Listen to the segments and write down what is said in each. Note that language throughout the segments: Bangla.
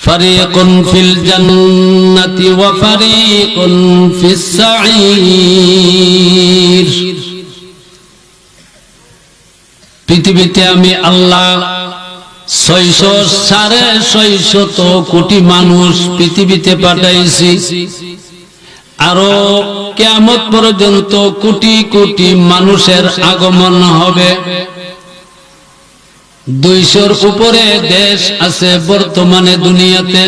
ফারিকুন ফিল জান্নাতি ওয়া ফারিকুন ফিস সাঈর। পৃথিবীতে আমি আল্লাহ 600 কোটি মানুষ পৃথিবীতে পাঠাইছি, আরো কিয়ামত পর্যন্ত কোটি কোটি মানুষের আগমন হবে। 200-র উপরে দেশ আছে বর্তমানে দুনিয়াতে,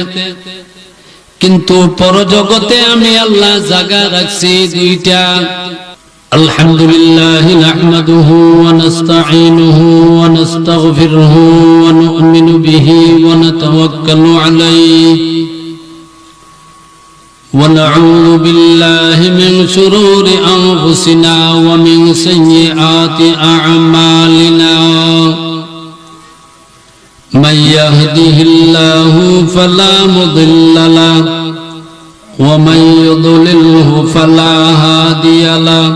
কিন্তু পরজগতে আমি আল্লাহ জায়গা রাখছি 2টা। আলহামদুলিল্লাহ নাহমাদুহু ওয়া নাস্তাঈনুহু ওয়া নাস্তাগফিরুহু ওয়া নু'মিনু বিহি ওয়া নাতাওয়াক্কালু আলাইহি ওয়া নাউযু বিল্লাহি মিন শুরুরি আনফুসিনা ওয়া মিন সাইয়্যাতি আ'মালিনা। من يهده الله فلا مضل له ومن يضلله فلا هادي له.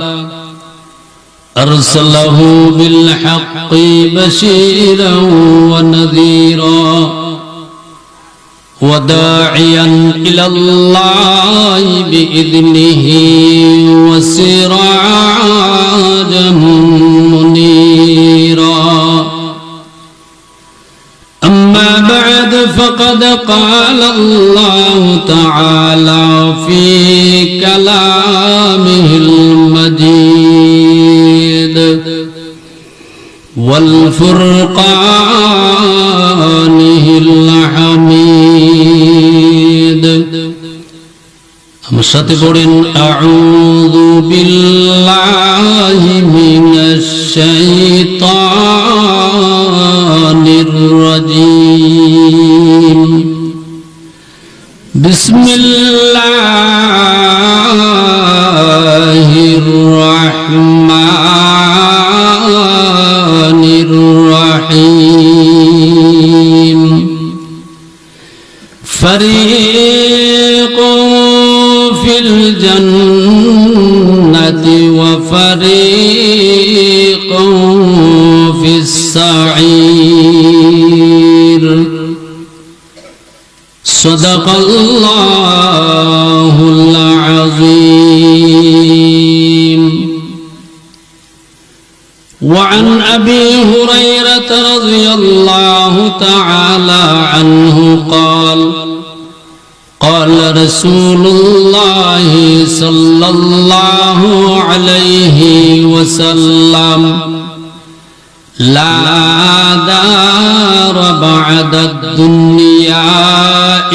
أرسله بالحق بشيرا ونذيرا وداعيا إلى الله بإذنه وسراجا منيرا. أما بعد فقد قال الله تعالى في كلامه المجيد والفرقانه الحميد. আমার সাথে পড়েন আউযু বিল্লাহি মিনাশ শাইতানির রাজীম. বিসমিল্লাহির রাহমানির রাহিম. ফারিকুন ফিল জান্নাতি ওয়া ফারিকুন ফিস সাঈর. সাদাকাল্লাহুল আযীম. وعن أبي هريرة رضي الله تعالى عنه قال قال رسول الله صلى الله عليه وسلم لا دار بعد الدنيا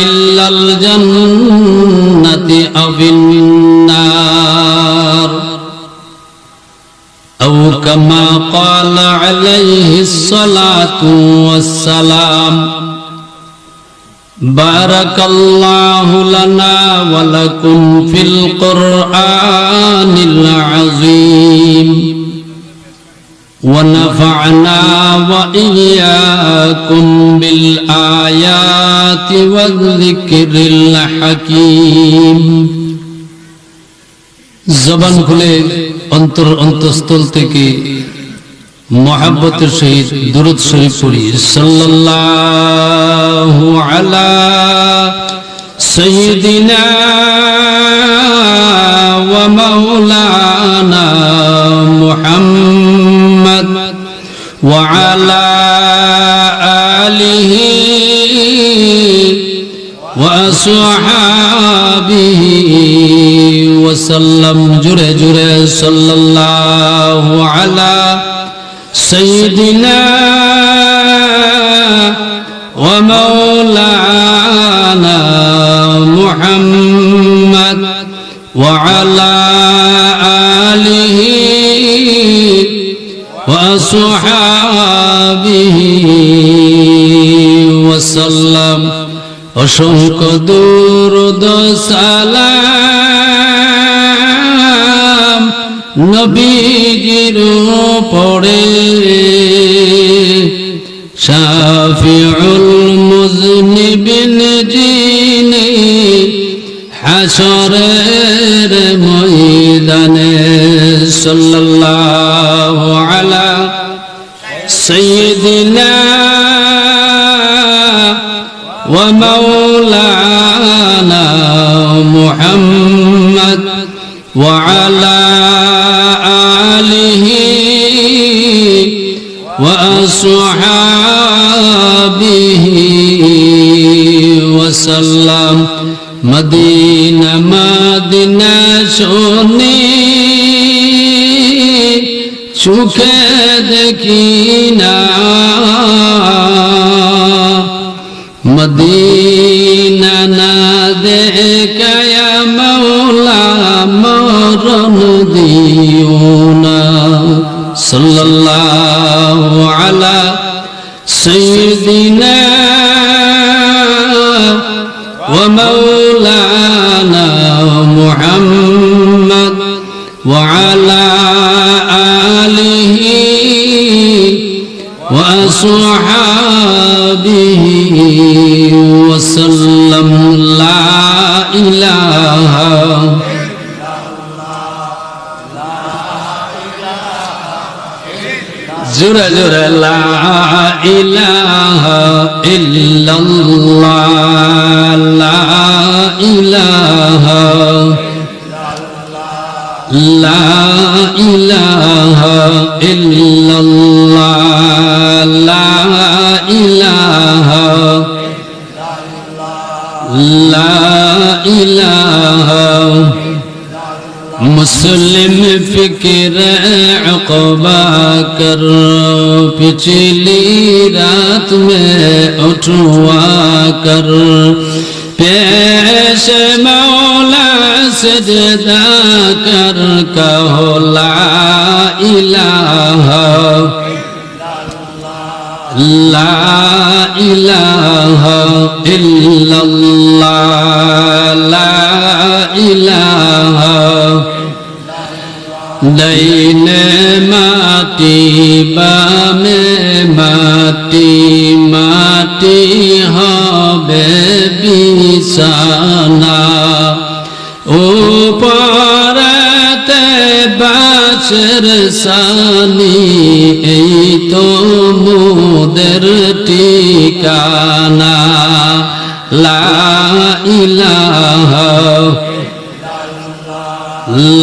إلا الجنة أو النار أو كما قال عليه الصلاة والسلام. بارك الله لنا ولكم في القرآن العظيم ونفعنا وإياكم بالآيات والذكر الحكيم. জবান খুলে অন্তঃস্থল থেকে মহব্বতের সহিত দুরূদ শরীফ পড়ি. সাল্লাল্লাহু আলা সাইয়্যিদিনা ওয়া মাওলানা মুহাম্মদ ওয়া আলা আলিহি ওয়া আসহাবিহি ওয়া সাল্লাম. জুরে জুরে সাল্লাল্লাহু আলা سيدنا ومولانا محمد وعلى آله وصحابه وسلم. অসংখ্য দুরূদ সালাম নবীজির উপরে. শাফিউল মুজনিবিন যিনি হাসরের ময়দানে. সাল্লাল্লাহু আলা সাইয়্যিদিনা ومولانا محمد وعلى آله وأصحابه وسلم مدينة مدينة شوني চোখে দেখি না মদিনা না দেখায়া মৌলা মরণ দিও না সাল্লাল্লাহু আলা সাইয়্যিদিনা ওয়া মাওলানা মুহাম্মদ ওয়া আলা আলিহি ওয়া আসহাবিহি ওয়া সাল্লাম লা ইলাহা জোরে জোরে লা ইলাহা ইল্লাল্লাহ লা ইলাহা লা ইলাহা ইল্লাল্লাহ লা ইলাহা লা ইলাহা मुस्लिम फिक्र अक़बा कर पिछली रात में उठवा कर पेश मौला सजदा कर कहो ला इलाहा ला इलाहा इल्लल्लाह ला इलाहा दाहिने माटी बामे माटी माटी হবে বিছানা উপরেতে বাঁশের সানি এই তো মোদের ঠিকানা লা ইলাহা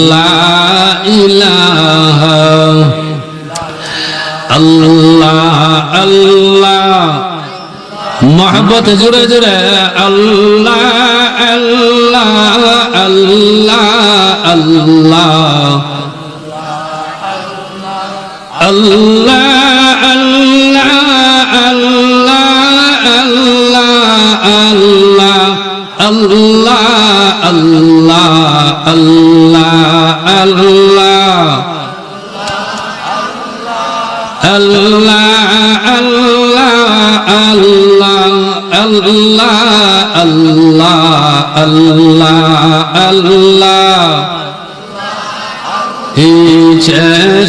লা ইলাহা আল্লাহ আল্লাহ मोहब्बत जुड़े जुड़े अल्लाह अल्लाह अल्लाह अल्लाह अल्लाह अल्लाह अल्लाह अल्लाह अल्लाह अल्लाह अल्लाह अल्लाह अल्लाह अल्लाह अल्लाह अल्लाह अल्लाह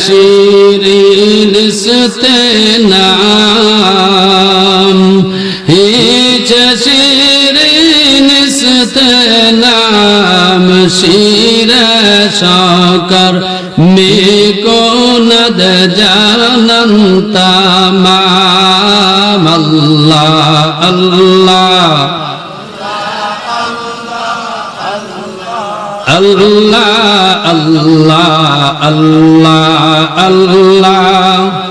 शीरीन सते नाम शीरीन सते नाम शीर शौकर में को नद जानता माम अल्लाह अल्लाह अल्लाह अल्लाह अल्लाह अल्लाह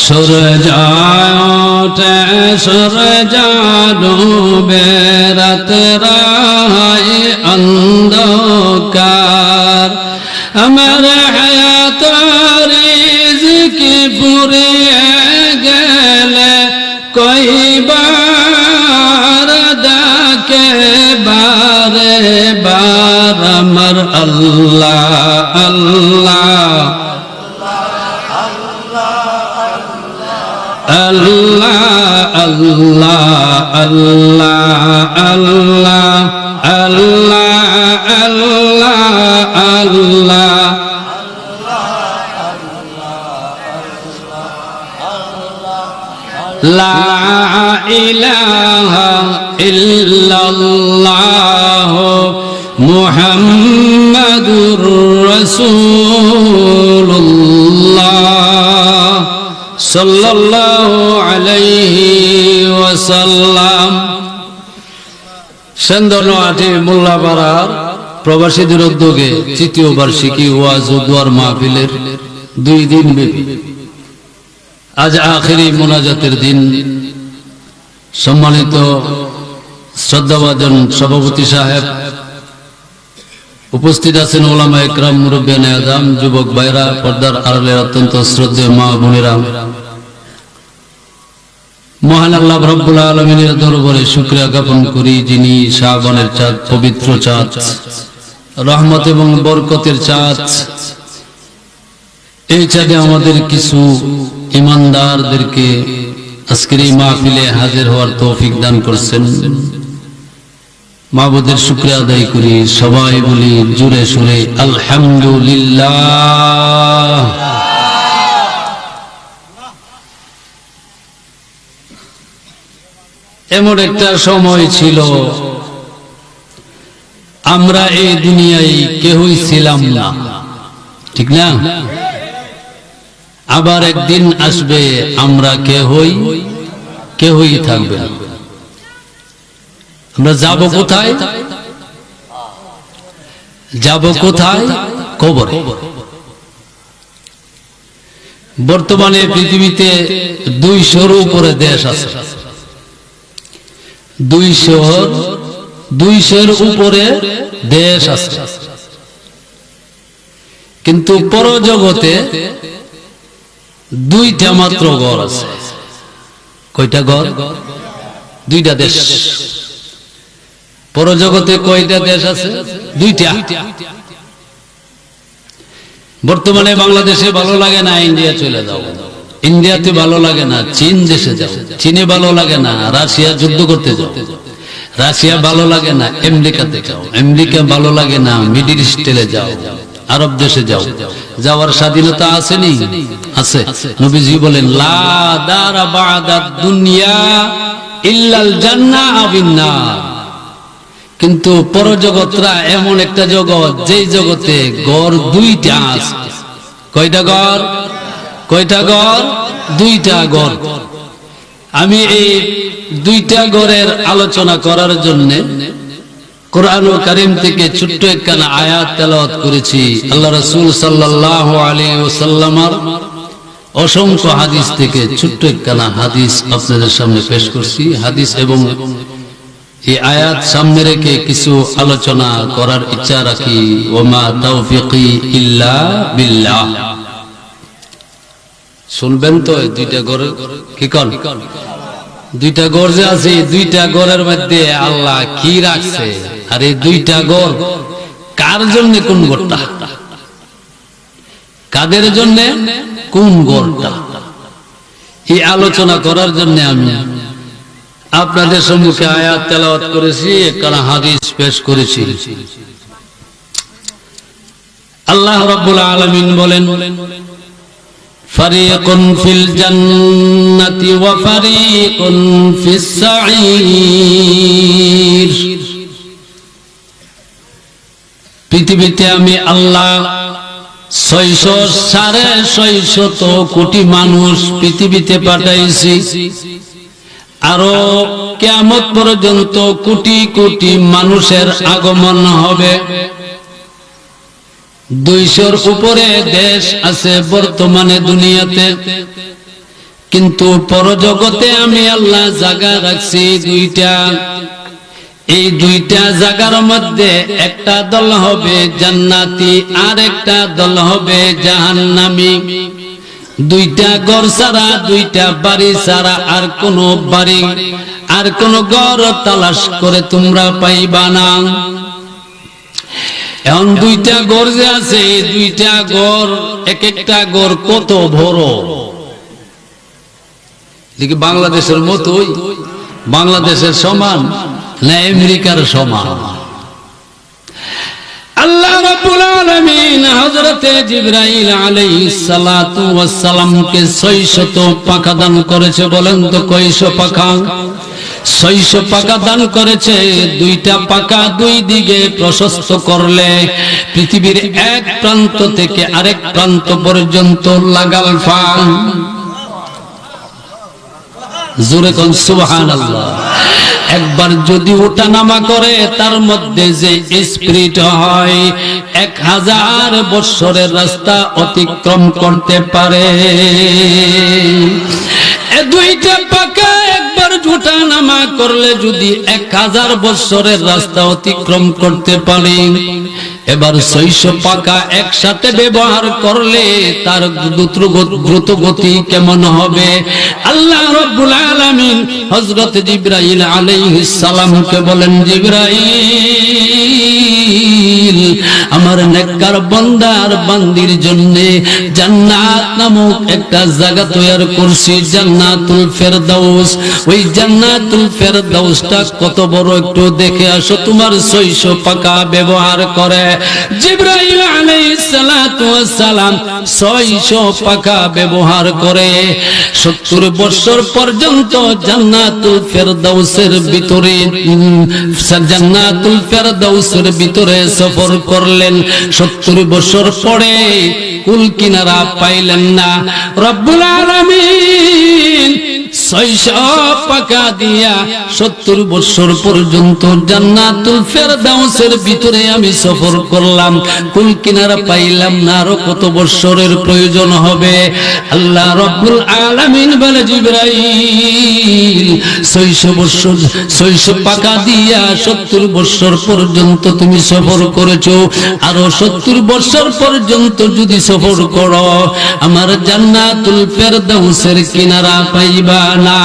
सूरज उठे सूरज डूबे रात रहे अंधकार अमर हयात रिज़्क़ पुरिए गले कोई बार डाके बारे बार अमर अल्लाह अल्लाह अल्लाह अल्लाह अल्लाह अल्लाह अल्लाह अल्लाह अल्लाह ला इलाहा इल्लल्लाह मुहम्मदुर रसूलुल्लाह সাল্লাল্লাহু আলাইহি ওয়াসাল্লাম। সেন্দরনোয়াটি মোল্লাপাড়ার প্রবাসীদের উদ্যোগে তৃতীয় বার্ষিকী ওয়াজ ও দোয়ার মাহফিলের 2 দিন ব্যাপী আজ আখেরি মোনাজাতের দিন। সম্মানিত শ্রদ্ধাভাজন সভাপতি সাহেব, উপস্থিত আছেন ওলামা একরাম, মুরব্বিয়ানে আযম, যুবক ভাইরা, পর্দার আড়ালের অত্যন্ত শ্রদ্ধেয় মা বোনেরা, মহান আল্লাহ রাব্বুল আলামিনের দরবারে শুকরিয়া জ্ঞাপন করি, যিনি শাবানের চাঁদ, পবিত্র চাঁদ, রহমত এবং বরকতের চাঁদ। এই চাঁদে আমাদের কিছু ঈমানদারদেরকে আজকের এই মাহফিলে হাজির হওয়ার তৌফিক দান করছেন। মাবুদের শুকরিয়া আদায় করি, সবাই বলি জোরে সুরে আলহামদুলিল্লাহ। এমন একটা সময় ছিল আমরা এই দুনিয়ায় কেউই ছিলাম না, ঠিক না? আবার একদিন আসবে আমরা কেউই থাকবে না। আমরা যাব কোথায়? যাব কোথায়? কবরে। বর্তমানে পৃথিবীতে 200-র উপরে দেশ আছে। 200-র উপরে দেশ আছে, কিন্তু পরজগতে 2টা মাত্র ঘর আছে। কয়টা ঘর? 2টা দেশ। পরজগতে কয়টা দেশ আছে? 2টা। বর্তমানে বাংলাদেশে ভালো লাগে না, ইন্ডিয়া চলে যাও। ইন্ডিয়াতে ভালো লাগে না, চীন দেশে যাও। চীনে ভালো লাগে না, রাশিয়া যুদ্ধ করতে যাও। রাশিয়া ভালো লাগে না, আমেরিকাতে যাও। আমেরিকা ভালো লাগে না, মিডল ইস্টে যাও, আরব দেশে যাও। যাওয়ার স্বাধীনতা আসেনি? আছে। নবীজি বলেন লা দারা বা'দা দুনিয়া ইল্লাল জান্নাহ আবিন নার। কিন্তু পরজগৎরা এমন একটা জগৎ, যেই জগতে ঘর 2টা আছে। কয়টা ঘর? কয়টা ঘর? 2টা ঘর। আমি এই 2টা ঘরের আলোচনা করার জন্য কোরআন ও কারীম থেকে ছোট্ট একখানা আয়াত তেলাওয়াত করেছি। আল্লাহ রাসূল সাল্লাল্লাহু আলাইহি ওয়াসাল্লামের অসংখ্য হাদিস থেকে ছোট্ট একখানা হাদিস আপনাদের সামনে পেশ করছি। হাদিস এবং এই আয়াত সামনে রেখে কিছু আলোচনা করার ইচ্ছা রাখি। ওমা তাওফিকি ইল্লা বিল্লাহ। শুনবেন তো? 2টা ঘর কি কোন? 2টা ঘর যে আছে, 2টা ঘরের মধ্যে আল্লাহ কি রাখছে, আর এই 2টা ঘর কার জন্য? কোন ঘরটা? কাদের জন্য? কোন ঘরটা? এই আলোচনা করার জন্য আমি আপনাদের সম্মুখে আয়াত তেলাওয়াত করেছি, একখানা হাদিস পেশ করেছি। আল্লাহ রাব্বুল আলামিন বলেন ফারিকুন ফিল জান্নাতি ওয়া ফারিকুন ফিস সাঈর। পৃথিবীতে আমি আল্লাহ 600 কোটি মানুষ পৃথিবীতে পাঠাইছি। আরো কিয়ামত পর্যন্ত কোটি কোটি মানুষের আগমন হবে। 200-র উপরে দেশ আছে বর্তমানে দুনিয়াতে, কিন্তু পরজগতে আমি আল্লাহ জায়গা রাখছি 2টা। এই 2টা জায়গার মধ্যে একটা দল হবে জান্নাতি, আর একটা দল হবে জাহান্নামী। 2টা ঘর ছাড়া, 2টা বাড়ি ছাড়া আর কোন বাড়ি, আর কোন ঘর তালাশ করে তোমরা পাইবা না। এখন 2টা ঘর যে আছে, 2টা ঘর, এক একটা ঘর কত বড়! দেখি বাংলাদেশের মতোই, বাংলাদেশের সমান না আমেরিকার সমান? আল্লাহ রাব্বুল আলামিন হযরতে জিবরাইল আলাইহিস সালাতু ওয়াস সালামকে 600 পাখা দান করেছে। বলেন তো কয়শো পাখা? 600 পাখা দান করেছে। 2টা পাখা 2 দিকে প্রশস্ত করলে পৃথিবীর এক প্রান্ত থেকে আরেক প্রান্ত পর্যন্ত লাগাল ফান। জোরে কোন সুবহানাল্লাহ। একবার যদি ওঠানামা করে তার মধ্যে যে স্পিরিট হয় 1000 বছরের রাস্তা অতিক্রম করতে পারে। দুইটা পাকা একবার ওঠানামা করলে যদি 1000 বছরের রাস্তা অতিক্রম করতে পারে, এবার 600 পাকা একসাথে ব্যবহার করলে তার দ্রুত গতি কেমন হবে? আল্লাহ রাব্বুল আলামিন হযরত জিবরাইল আলাইহিস সালামকে বলেন, জিবরাইল, আমার নেককার বান্দার বান্দির জন্য জান্নাত নামক একটা জায়গা তৈরি করছি, জান্নাতুল ফেরদাউস। ওই জান্নাতুল ফেরদাউসটা কত বড় একটু দেখে আসো তোমার 600 পাকা ব্যবহার করে। জিবরাইল আলাইহিস সালাতু ওয়াস সালাম 600 পাকা ব্যবহার করে 70 বছর পর্যন্ত জান্নাতুল ফেরদাউসের ভিতরে সফর করলেন। 70 বছর পরে কুল কিনারা পাইলেন না। রব্বুল আলামিন 600 পাকা দিয়া 70 বছর পর্যন্ত জান্নাতুল ফেরদাউসের ভিতরে আমি সফর করলাম, কুল কিনারা পাইলাম না। আরো কত বছরের প্রয়োজন হবে? আল্লাহ রাব্বুল আলামিন বলে, জিবরাইল, 600 পাকা দিয়া 70 বছর পর্যন্ত তুমি সফর করেছো, আরো 70 বছর পর্যন্ত যদি সফর করো আমার জান্নাতুল ফেরদাউসের কিনারা পাইবা না।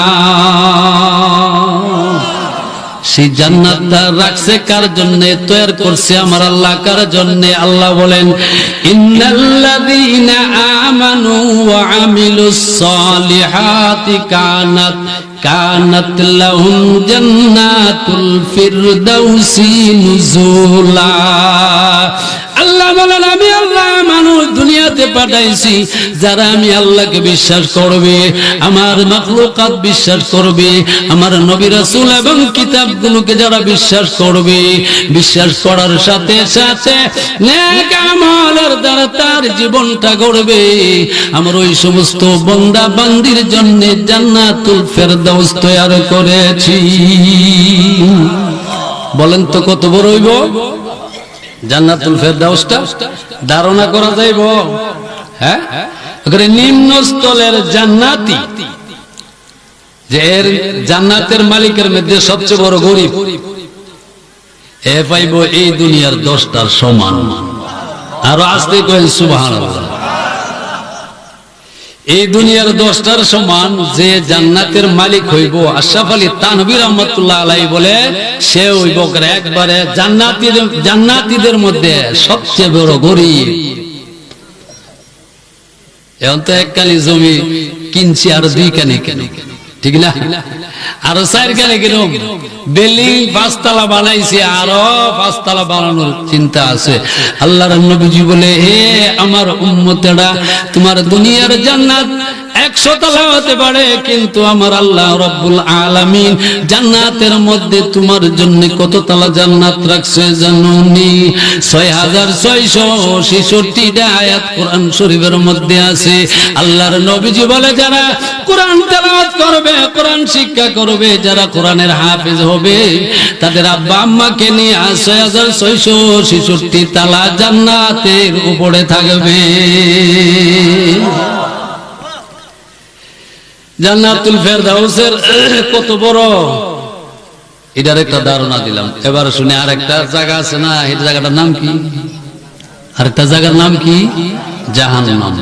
সেই জান্নাতটা রাখছে কার জন্য? তৈরি করছে আমার আল্লাহ কার জন্য? আল্লাহ বলেন, ইন্নাল্লাযীনা আমানু ওয়া আমিলুস সালিহাতি কানাত লাহুম জান্নাতুল ফিরদাউসি নুজুলা। আল্লাহ বলেন, আমি আল্লাহ মানুষ দুনিয়াতে পাঠাইছি যারা আমি আল্লাহকে বিশ্বাস করবে, আমার মাখলুকাত বিশ্বাস করবে, আমার নবী রাসূল এবং কিতাবগুলোকে যারা বিশ্বাস করবে, বিশ্বাস করার সাথে সাথে নেক আমলের দ্বারা তার জীবনটা গড়বে, আমার ওই সমস্ত বান্দা বান্দির জন্য জান্নাতুল ফেরদাউস তৈরি করেছি। বলেন তো কত বড় হইব জান্নাতুল ফেরদাউসটা? ধারণা করা যাইব? হ্যাঁ, নিম্ন স্থলের জান্নাতি, যে এর জান্নাতের মালিকের মধ্যে সবচেয়ে বড় গরিব, এ পাইব এই দুনিয়ার 10টার সমান। আর আস্তে কয়েন সুবহানাল্লাহ। এই দুনিয়ার 10টার সমান যে জান্নাতের মালিক হইব, আশরাফ আলী তানভী রাহমাতুল্লাহ আলাইহি বলে, সে হইব একবারে জান্নাতীদের মধ্যে সবচেয়ে বড় গরিব। এখন তো একখানি জমি কিনছি আর 2 কানি কেন, ঠিক না? আরো 4 কানি কিনুম, বিল্ডিং 5 তলা বানাইছি, আরো 5 তলা বানানোর চিন্তা আছে। আল্লাহর নবীজি বলে, হে আমার উম্মতেরা, তোমার দুনিয়ার জান্নাত 100 তলা হতে পারে, কিন্তু আমার আল্লাহ রাব্বুল আলামিন জান্নাতের মধ্যে তোমার জন্য কত তলা জান্নাত রাখছে জানোনি? 6666টা আয়াত কোরআন শরীফের মধ্যে আছে। আল্লাহর নবীজি বলে, যারা কোরআন তেলাওয়াত করবে, কোরআন শিক্ষা করবে, যারা কোরআনের হাফেজ হবে, তাদের আব্বা আম্মাকে নিয়ে 6666 তলা জান্নাতের উপরে থাকবে। জান্নাতুল ফেরদাউসের কত বড়, এটার একটা ধারণা দিলাম। এবার শুনে আরেকটা জায়গা আছে না, এই জায়গাটার নাম কি? আরেকটা জায়গার নাম কি? জাহান্নাম।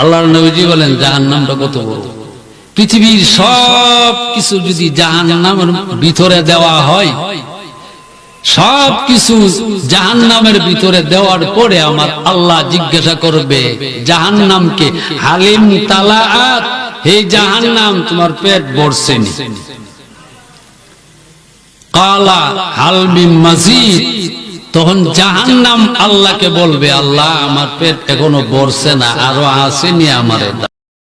আল্লাহর নবীজি বলেন, জাহান্নামটা কত বড়। পৃথিবীর সব কিছু যদি জাহান্নামের ভিতরে দেওয়া হয়, সব কিছু জাহান্নামের ভিতরে দেওয়ার পরে আমার আল্লাহ জিজ্ঞাসা করবে জাহান্নামকে, হালিম তালাআত, হে জাহান্নাম তোমার পেট ভরছে নি? কালা হাল মিন মাজিদ। তখন জাহান্নাম আল্লাহকে বলবে, আল্লাহ আমার পেট এখনো ভরছে না, আরো আসেনি আমারে।